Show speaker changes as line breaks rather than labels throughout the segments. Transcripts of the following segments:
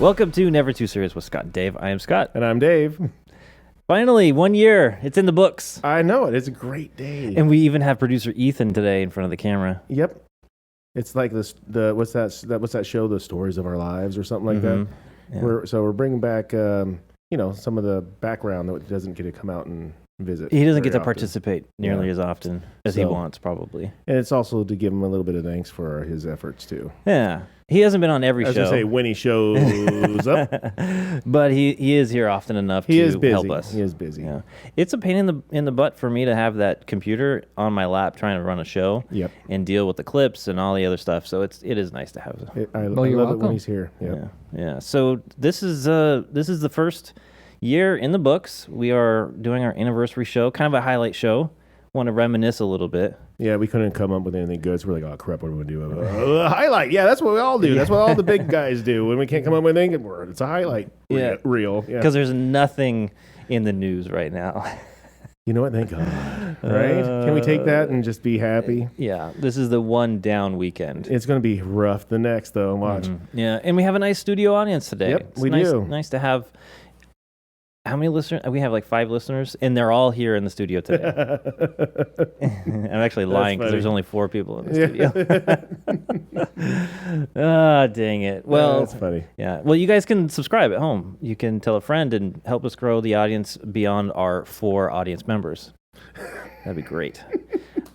Welcome to Never Too Serious with Scott and Dave. I am Scott.
And I'm Dave.
Finally, 1 year. It's in the books.
I know it. It's a great day.
And we even have producer Ethan today in front of the camera.
Yep. It's like this. What's that show? The Stories of Our Lives or something like that. Yeah. We're bringing back some of the background that doesn't get to come out and visit.
He doesn't get to participate nearly as often as he wants, probably.
And it's also to give him a little bit of thanks for his efforts too.
Yeah. He hasn't been on every show.
I was going to say when he shows up.
But he is here often enough to help us.
He is busy.
Yeah. It's a pain in the butt for me to have that computer on my lap trying to run a show and deal with the clips and all the other stuff. So it is nice to have it.
I love it when he's here. Yep.
Yeah. So this is the first year in the books. We are doing our anniversary show, kind of a highlight show. Want to reminisce a little bit.
Yeah, we couldn't come up with anything good, so we're like, oh, crap, what are we going to do? A highlight. Yeah, that's what we all do. That's what all the big guys do. When we can't come up with anything, it's a highlight reel.
Because there's nothing in the news right now.
You know what? Thank God. Right? Can we take that and just be happy?
Yeah, this is the one down weekend.
It's going to be rough the next, though. Watch.
Mm-hmm. Yeah, and we have a nice studio audience today.
Yep, we do.
Nice to have... How many listeners? We have like 5 listeners, and they're all here in the studio today. I'm actually lying because there's only 4 people in the studio. Dang it. Well,
that's funny.
Yeah. Well, you guys can subscribe at home. You can tell a friend and help us grow the audience beyond our 4 audience members. That'd be great.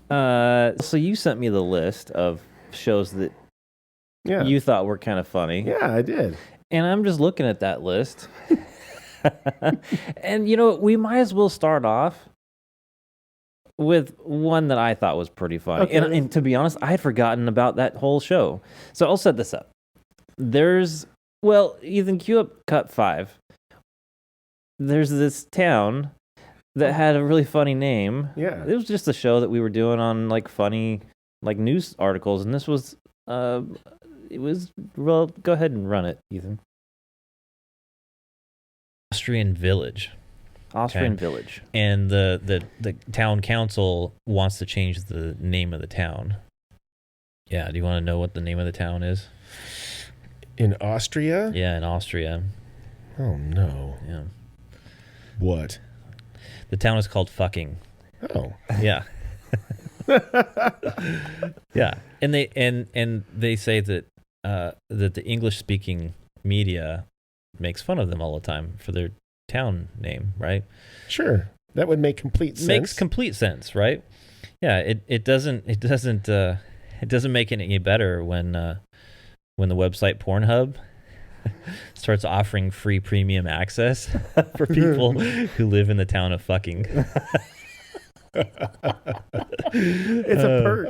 So you sent me the list of shows that you thought were kind of funny.
Yeah, I did.
And I'm just looking at that list. And we might as well start off with one that I thought was pretty funny. Okay. And to be honest, I had forgotten about that whole show. So I'll set this up. Ethan, cue up cut 5. There's this town that had a really funny name.
Yeah.
It was just a show that we were doing on like funny like news articles, and this was go ahead and run it, Ethan.
Austrian village.
Village.
And the town council wants to change the name of the town. Yeah, do you want to know what the name of the town is?
In Austria?
Yeah, in Austria.
Oh, no.
Yeah.
What?
The town is called Fucking.
Oh.
Yeah. Yeah. And they say that that the English-speaking media makes fun of them all the time for their town name, right?
Sure, that would make complete sense.
Makes complete sense, right? Yeah, it doesn't make it any better when the website Pornhub starts offering free premium access for people who live in the town of Fucking.
It's a perk.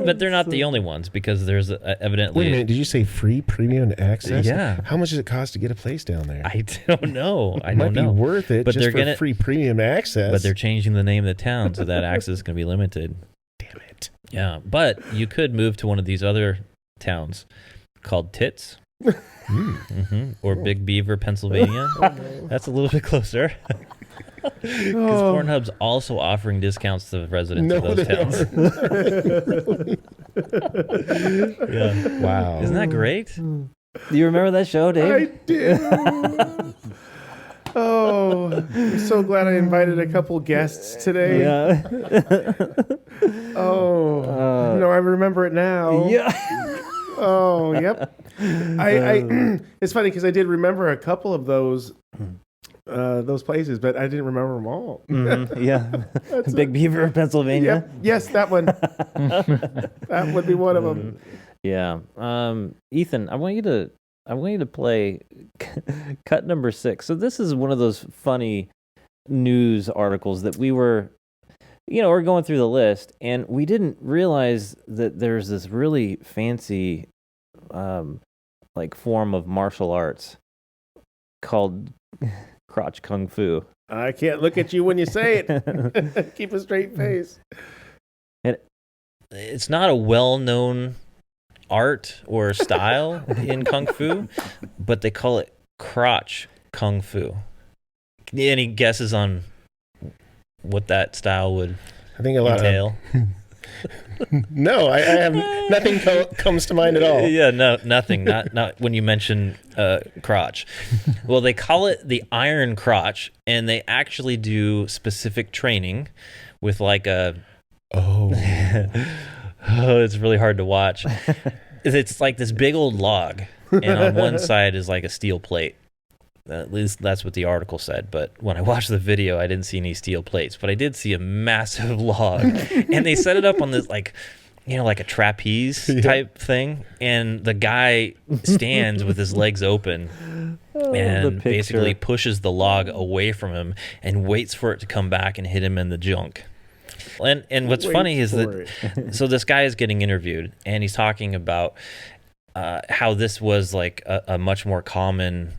But they're not the only ones, because there's evidently...
Wait a minute, did you say free premium access?
Yeah.
How much does it cost to get a place down there?
I don't know.
It might be worth it just for free premium access.
But they're changing the name of the town, so that access is going to be limited.
Damn it.
Yeah, but you could move to one of these other towns called Tits. Or Big Beaver, Pennsylvania. Oh, no. That's a little bit closer. Because Pornhub's also offering discounts to residents of those towns.
Yeah.
Wow.
Isn't that great?
Do you remember that show, Dave?
I do. Oh, I'm so glad I invited a couple guests today.
Yeah.
No, I remember it now.
Yeah.
Oh, yep. I it's funny because I did remember a couple of those places, but I didn't remember them all.
Mm-hmm. Yeah. Big Beaver, Pennsylvania.
Yep. Yes, that one. That would be one of them.
Yeah. Ethan, I want you to play cut number 6. So this is one of those funny news articles that we were going through the list, and we didn't realize that there's this really fancy form of martial arts called crotch kung fu.
I can't look at you when you say it. Keep a straight face.
And it's not a well-known art or style in kung fu, but they call it crotch kung fu. Any guesses on what that style would
I think a lot
entail?
No, I have nothing comes to mind at all.
Yeah, no, nothing. Not when you mention crotch. Well, they call it the iron crotch, and they actually do specific training with like a. Oh, it's really hard to watch. It's like this big old log, and on one side is like a steel plate. At least that's what the article said. But when I watched the video, I didn't see any steel plates, but I did see a massive log, and they set it up on this like a trapeze type thing, and the guy stands with his legs open and basically pushes the log away from him and waits for it to come back and hit him in the junk. And what's funny is that so this guy is getting interviewed, and he's talking about how this was like a much more common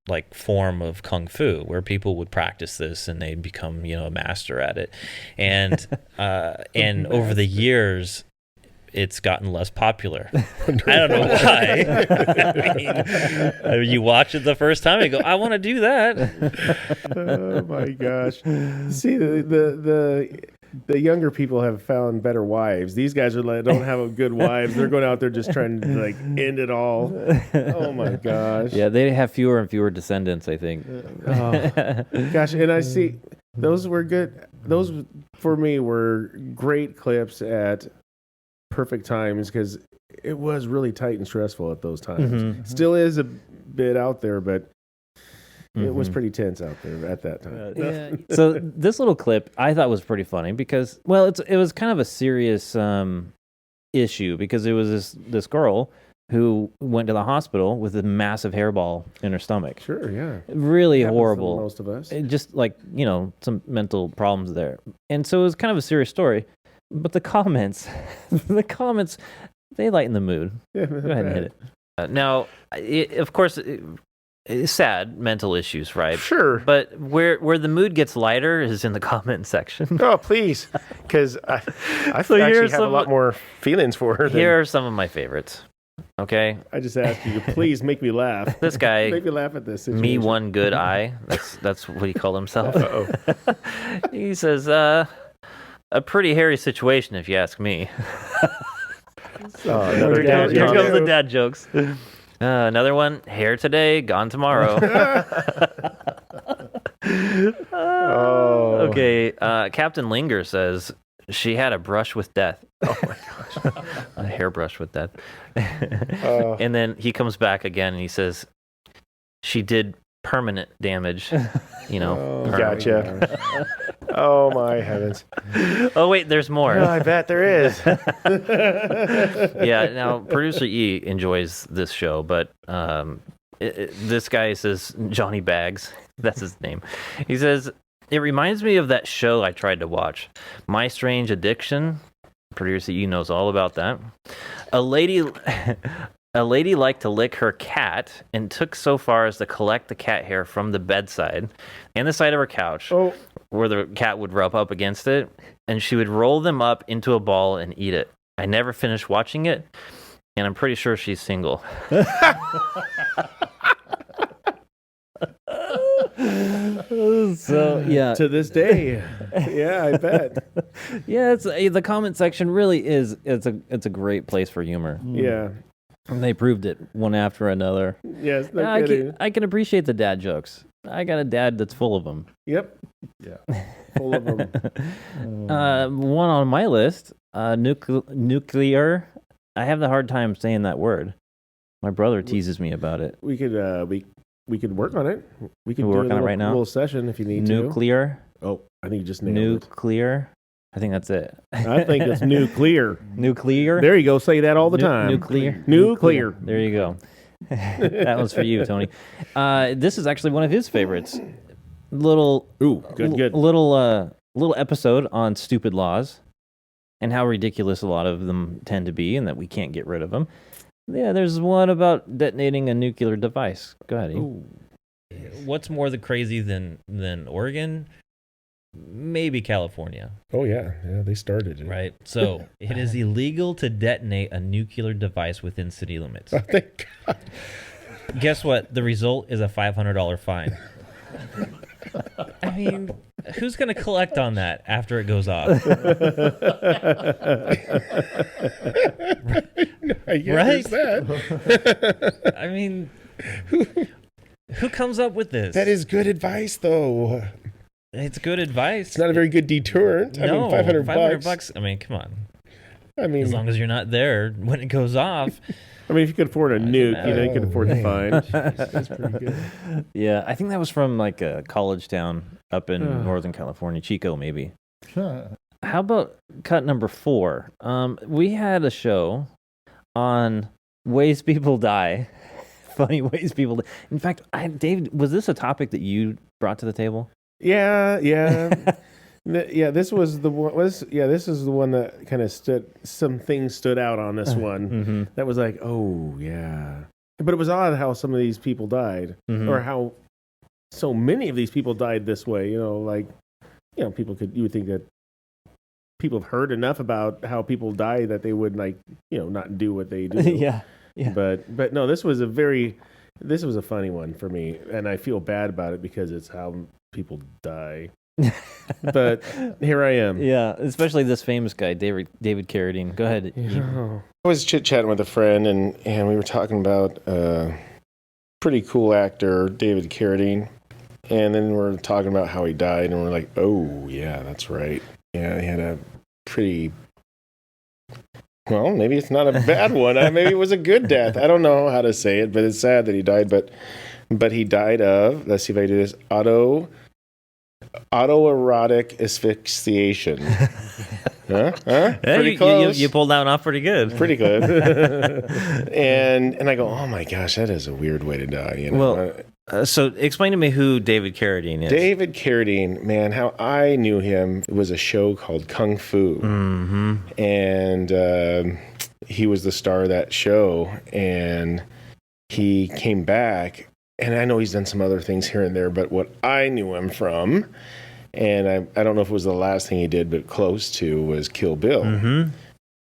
like form of kung fu, where people would practice this and they'd become a master at it, and over the years it's gotten less popular. I don't know why. I mean, you watch it the first time and go, I want to do that.
Oh my gosh. See, the younger people have found better wives. These guys are like, don't have a good wives. They're going out there just trying to like end it all. Oh my gosh.
Yeah, they have fewer and fewer descendants, I think.
Oh, gosh, and I see those were good. Those for me were great clips at perfect times, because it was really tight and stressful at those times.
Mm-hmm.
Still is a bit out there, but it was pretty tense out there at that time.
Yeah. So this little clip I thought was pretty funny because, well, it was kind of a serious issue, because it was this girl who went to the hospital with a massive hairball in her stomach.
Sure, yeah.
Really
Happens to
horrible.
most of us.
Just like, some mental problems there. And so it was kind of a serious story. But the comments, they lighten the mood.
Yeah,
Go ahead and hit it. Now, of course, it's sad mental issues, right?
Sure.
But where the mood gets lighter is in the comment section.
Oh, please, because I
So
actually have a lot more feelings for her.
Here are some of my favorites. Okay,
I just ask you to please make me laugh.
this guy,
Make me laugh at this situation.
me one good eye. That's what he called himself.
Uh-oh.
He says, a pretty hairy situation, if you ask me.
Oh, another
Here
dad
comes the
joke.
dad jokes. Another one, hair today, gone tomorrow.
Oh.
Okay, Captain Linger says she had a brush with death.
Oh my gosh.
A hairbrush with death.
Oh.
And then he comes back again and he says she did permanent damage.
Oh,
permanent.
gotcha. Oh my heavens.
Oh wait, there's more.
I bet there is.
Yeah, now producer E enjoys this show, but this guy says Johnny Bags. That's his name. He says it reminds me of that show I tried to watch, My Strange Addiction. Producer E knows all about that. A lady liked to lick her cat and took so far as to collect the cat hair from the bedside and the side of her couch, where the cat would rub up against it, and she would roll them up into a ball and eat it. I never finished watching it, and I'm pretty sure she's single. So yeah,
To this day. Yeah, I bet.
yeah. It's the comment section really is. It's a great place for humor.
Yeah.
And they proved it one after another.
Yes, no
I
kidding.
can appreciate the dad jokes. I got a dad that's full of them.
Yep. Yeah. Full of them.
One on my list, nuclear. I have the hard time saying that word. My brother teases me about it.
We could work on it. We could
We'll
do
work on it right now?
a little session if you need
Nuclear.
to. Oh, I think you just nailed it.
Nuclear. I think that's it.
I think it's nuclear.
Nuclear.
There you go. Say that all the time.
Nuclear.
Nuclear.
There you go. That was for you, Tony. This is actually one of his favorites. Little episode on stupid laws and how ridiculous a lot of them tend to be, and that we can't get rid of them. Yeah, there's one about detonating a nuclear device. Go ahead. Ian.
What's more the crazy than Oregon? Maybe California.
Oh yeah, they started it.
Right. So it is illegal to detonate a nuclear device within city limits.
Oh, thank God.
Guess what? The result is a $500 fine. I mean, Who's going to collect on that after it goes off?
I guess
Right?
there's that.
I mean, who comes up with this?
That is good advice, though.
It's good advice.
It's not a very good deterrent. I mean, 500
bucks. I mean, come on.
I mean,
As long as you're not there when it goes off.
I mean, if you could afford a nuke, you could afford the fine.
That's pretty good.
Yeah, I think that was from like a college town up in Northern California, Chico, maybe.
Huh.
How about cut number 4? We had a show on ways people die, funny ways people die. In fact, Dave, was this a topic that you brought to the table?
Yeah. This was the one. This is the one that kind of some things stood out on this one.
Mm-hmm.
That was like, oh yeah. But it was odd how some of these people died, or how so many of these people died this way. You know, you would think that people have heard enough about how people die that they would not do what they do.
yeah.
But no, this was a funny one for me, and I feel bad about it because it's how people die. But here I am.
Yeah, especially this famous guy, David Carradine. Go ahead.
I was chit-chatting with a friend, and we were talking about pretty cool actor, David Carradine. And then we're talking about how he died, and we're like, oh, yeah, that's right. Yeah, he had a pretty... Well, maybe it's not a bad one. Maybe it was a good death. I don't know how to say it, but it's sad that he died. But he died of, let's see if I do this, autoerotic asphyxiation. Huh? Pretty close.
You pulled that one off pretty good.
Pretty good. and I go, oh my gosh, that is a weird way to die. You know?
Well, so explain to me who David Carradine is.
David Carradine, man, how I knew him was a show called Kung Fu.
Mm-hmm.
And he was the star of that show. And he came back. And I know he's done some other things here and there, but what I knew him from, and I don't know if it was the last thing he did, but close to, was Kill Bill.
Mm-hmm.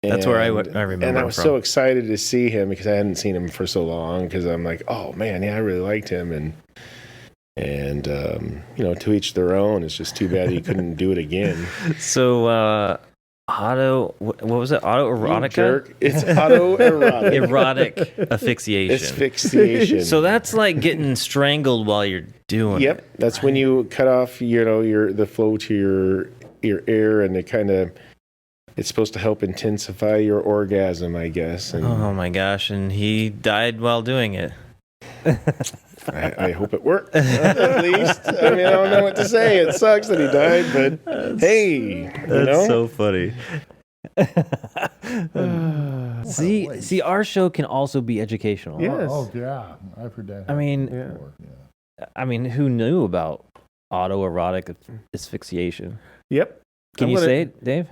That's where I remember.
And I was so excited to see him because I hadn't seen him for so long. Because I'm like, oh man, yeah, I really liked him, and to each their own. It's just too bad he couldn't do it again.
So, what was it? Autoerotica?
Jerk. It's autoerotic.
Erotic asphyxiation.
Asphyxiation.
So that's like getting strangled while you're doing it.
Yep. That's when you cut off, the flow to your air, and it's supposed to help intensify your orgasm, I guess. And
oh my gosh! And he died while doing it.
I hope it worked, at least. I mean, I don't know what to say. It sucks that he died, but hey,
That's so funny. See, our show can also be educational.
Yes.
Oh, yeah. I've heard that.
I mean,
before. Yeah.
who knew about autoerotic asphyxiation?
Yep.
Can you say it, Dave?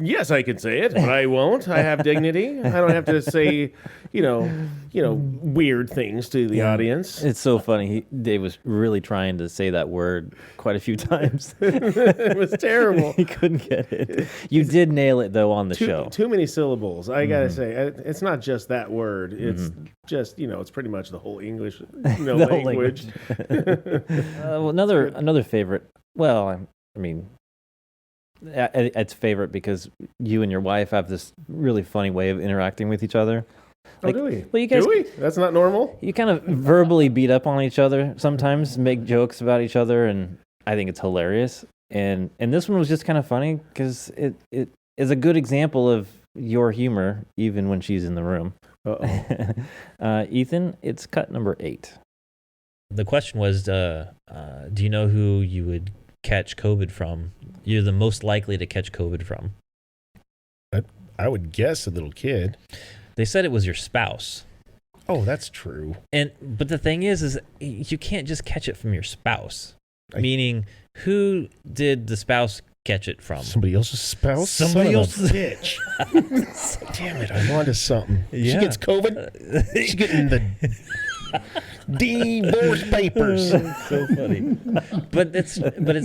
Yes, I can say it, but I won't. I have dignity. I don't have to say, weird things to the audience.
It's so funny. Dave was really trying to say that word quite a few times.
It was terrible.
He couldn't get it. You did nail it though on the show.
Too many syllables. I gotta say, it's not just that word. It's just it's pretty much the whole English language.
Another favorite. Well, I mean. It's favorite because you and your wife have this really funny way of interacting with each other.
Oh, do we?
Well, you guys,
do we? That's not normal.
You kind of verbally beat up on each other sometimes, make jokes about each other, and I think it's hilarious. And this one was just kind of funny because it is a good example of your humor, even when she's in the room. Ethan, it's cut number 8.
The question was, do you know who you would catch COVID from? You're the most likely to catch COVID from.
I would guess a little kid.
They said it was your spouse.
Oh, that's true.
But the thing is you can't just catch it from your spouse. Meaning, who did the spouse catch it from?
Somebody else's spouse?
Somebody else's
bitch. Damn it, I'm onto something.
Yeah.
She gets COVID. She's getting the divorce papers.
So funny. But it's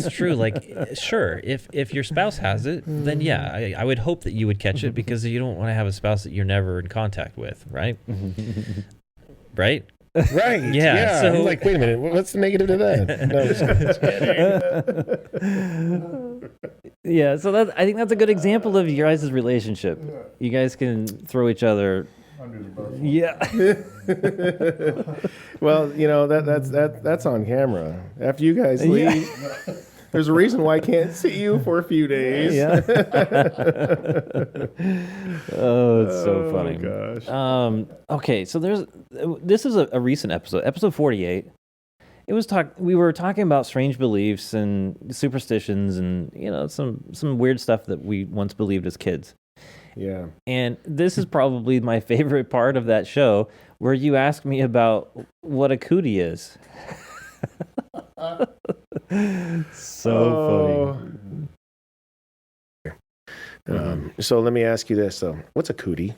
true. Like, sure, if your spouse has it, then yeah, I would hope that you would catch it because you don't want to have a spouse that you're never in contact with, right? Right?
Right.
Yeah,
Yeah.
so-
I'm like, wait a minute. What's the negative to that? No, just kidding.
Yeah, so I think that's a good example of your guys' relationship. You guys can throw each other.
Under the bus.
Yeah.
Well, that's on camera. After you guys leave, there's a reason why I can't see you for a few days.
Yeah. Oh, it's so funny.
Gosh.
Okay, so this is a recent episode 48. We were talking about strange beliefs and superstitions and some weird stuff that we once believed as kids.
Yeah.
And this is probably my favorite part of that show, where you ask me about what a cootie is. So
funny. So let me ask you this, though. What's a cootie?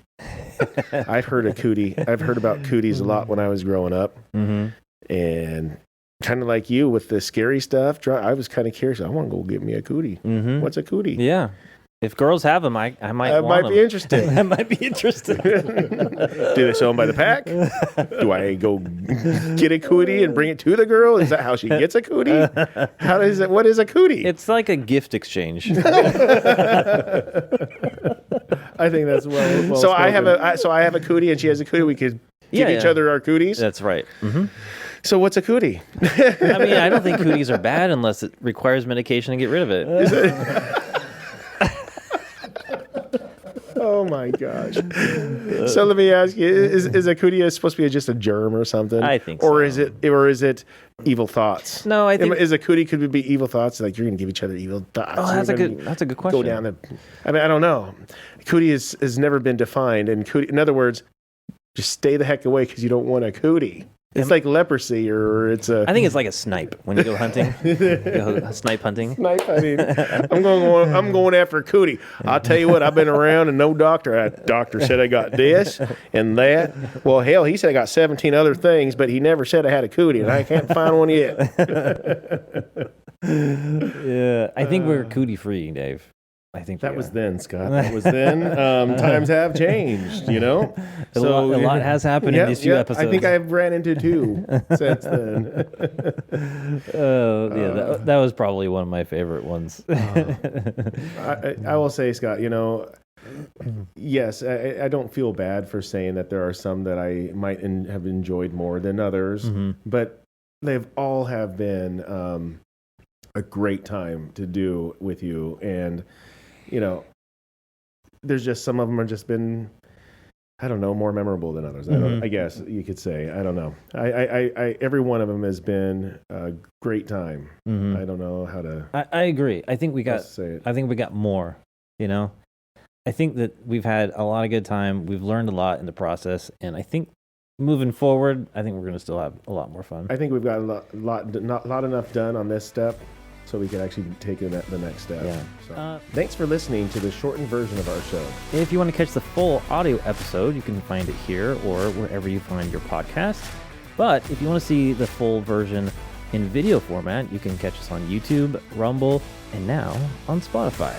I've heard about cooties a lot when I was growing up.
Mm-hmm.
And kind of like you with the scary stuff, I was kind of curious. I want to go get me a cootie.
Mm-hmm.
What's a cootie?
Yeah. If girls have them, I might want
be interested.
I might be interested.
Do they sell them by the pack? Do I go get a cootie and bring it to the girl? Is that how she gets a cootie? What is a cootie?
It's like a gift exchange.
I think that's well
So
I have a cootie and she has a cootie. We could give each other our cooties.
That's right. Mm-hmm.
So what's a cootie?
I mean, I don't think cooties are bad unless it requires medication to get rid of it.
Oh my gosh! So let me ask you: Is a cootie supposed to be just a germ or something?
I think
or
so.
Is it evil thoughts?
No, I think
is a cootie could it be evil thoughts? Like you're going to give each other evil thoughts.
Oh, that's a good question.
Go down the. I mean, I don't know. Cootie has never been defined, and cootie. In other words, just stay the heck away because you don't want a cootie. It's like leprosy, or it's a.
I think it's like a snipe when you go hunting. You go snipe hunting.
Snipe. I mean, I'm going after a cootie. I'll tell you what. I've been around, and no doctor. Doctor said I got this and that. Well, hell, he said I got 17 other things, but he never said I had a cootie, and I can't find one yet.
Yeah, I think we're cootie free, Dave. I think
That was then, Scott. That was then. Times have changed,
A lot has happened in these few episodes.
I think I've ran into two since then.
That was probably one of my favorite ones.
I will say, Scott, yes, I don't feel bad for saying that there are some that I might have enjoyed more than others, but they've all have been a great time to do with you. And there's just some of them are just been, I don't know, more memorable than others. I guess you could say. I don't know. I every one of them has been a great time. I don't know how to.
I agree. I think we got.
say it.
I think we got more. I think that we've had a lot of good time. We've learned a lot in the process, and I think moving forward, I think we're going to still have a lot more fun.
I think we've got not enough done on this step, so we can actually take the next step.
Yeah.
So, thanks for listening to the shortened version of our show.
If you want to catch the full audio episode, you can find it here or wherever you find your podcast. But if you want to see the full version in video format, you can catch us on YouTube, Rumble, and now on Spotify.